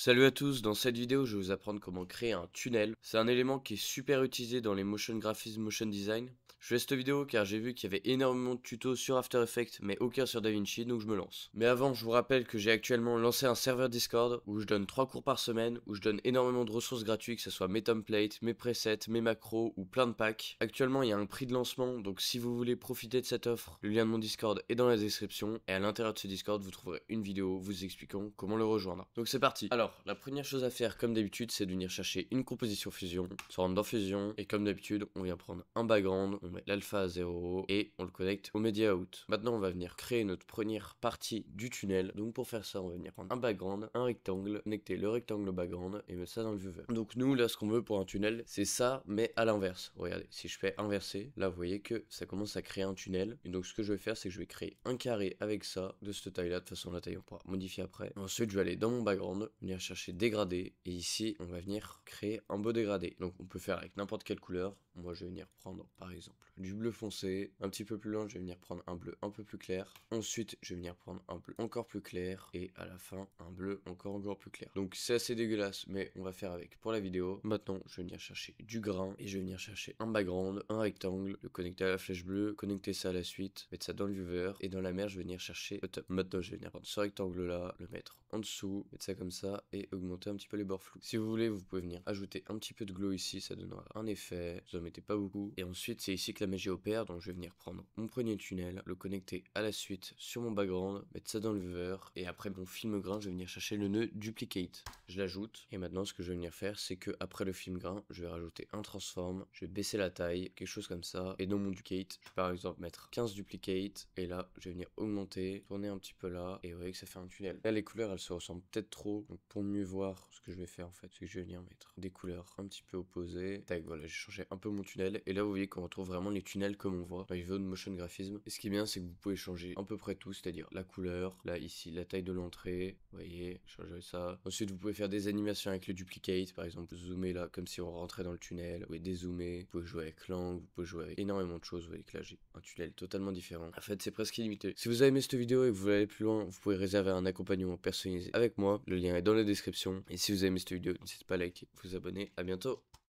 Salut à tous, dans cette vidéo je vais vous apprendre comment créer un tunnel. C'est un élément qui est super utilisé dans les motion graphism, motion design. Je fais cette vidéo car j'ai vu qu'il y avait énormément de tutos sur After Effects mais aucun sur DaVinci, donc je me lance. Mais avant je vous rappelle que j'ai actuellement lancé un serveur Discord où je donne 3 cours par semaine, où je donne énormément de ressources gratuites, que ce soit mes templates, mes presets, mes macros ou plein de packs. Actuellement il y a un prix de lancement, donc si vous voulez profiter de cette offre, le lien de mon Discord est dans la description et à l'intérieur de ce Discord vous trouverez une vidéo vous expliquant comment le rejoindre. Donc c'est parti. Alors, la première chose à faire, comme d'habitude, c'est de venir chercher une composition fusion. On se rentre dans fusion, et comme d'habitude, on vient prendre un background, on met l'alpha à 0, et on le connecte au media out. Maintenant, on va venir créer notre première partie du tunnel. Donc pour faire ça, on va venir prendre un background, un rectangle, connecter le rectangle au background, et mettre ça dans le viewer. Donc nous, là, ce qu'on veut pour un tunnel, c'est ça, mais à l'inverse. Regardez, si je fais inverser, là, vous voyez que ça commence à créer un tunnel. Et donc ce que je vais faire, c'est que je vais créer un carré avec ça, de cette taille-là. De toute façon, la taille, on pourra modifier après. Ensuite, je vais aller dans mon background, venir chercher dégradé, et ici on va venir créer un beau dégradé. Donc on peut faire avec n'importe quelle couleur. Moi je vais venir prendre par exemple du bleu foncé, un petit peu plus loin je vais venir prendre un bleu un peu plus clair, ensuite je vais venir prendre un bleu encore plus clair, et à la fin un bleu encore plus clair. Donc c'est assez dégueulasse mais on va faire avec pour la vidéo. Maintenant je vais venir chercher du grain, et je vais venir chercher un background, un rectangle, le connecter à la flèche bleue, connecter ça à la suite, mettre ça dans le viewer, et dans la mer je vais venir chercher le top. Maintenant je vais venir prendre ce rectangle là, le mettre en dessous, mettre ça comme ça et augmenter un petit peu les bords flous. Si vous voulez, vous pouvez venir ajouter un petit peu de glow ici, ça donnera un effet, vous en mettez pas beaucoup. Et ensuite, c'est ici que la magie opère, donc je vais venir prendre mon premier tunnel, le connecter à la suite sur mon background, mettre ça dans le viewer, et après mon film grain, je vais venir chercher le nœud duplicate. Je l'ajoute, et maintenant ce que je vais venir faire, c'est que après le film grain, je vais rajouter un transform, je vais baisser la taille, quelque chose comme ça, et dans mon duplicate, je vais par exemple mettre 15 duplicate, et là, je vais venir augmenter, tourner un petit peu là, et vous voyez que ça fait un tunnel. Là, les couleurs, elles se ressemblent peut-être trop, donc pour mieux voir, ce que je vais faire en fait, c'est que je vais venir mettre des couleurs un petit peu opposées. Tac, voilà, j'ai changé un peu mon tunnel, et là vous voyez qu'on retrouve vraiment les tunnels comme on voit dans les vidéos de motion graphism. Et ce qui est bien, c'est que vous pouvez changer à peu près tout, c'est-à-dire la couleur, là ici la taille de l'entrée, vous voyez, changer ça. Ensuite vous pouvez faire des animations avec le duplicate, par exemple zoomer là comme si on rentrait dans le tunnel, vous pouvez dézoomer, vous pouvez jouer avec l'angle, vous pouvez jouer avec énormément de choses. Vous voyez que là j'ai un tunnel totalement différent. En fait c'est presque illimité. Si vous avez aimé cette vidéo et que vous voulez aller plus loin, vous pouvez réserver un accompagnement personnalisé avec moi, le lien est dans la description. Et si vous avez aimé cette vidéo, n'hésitez pas à liker, vous abonner, à bientôt.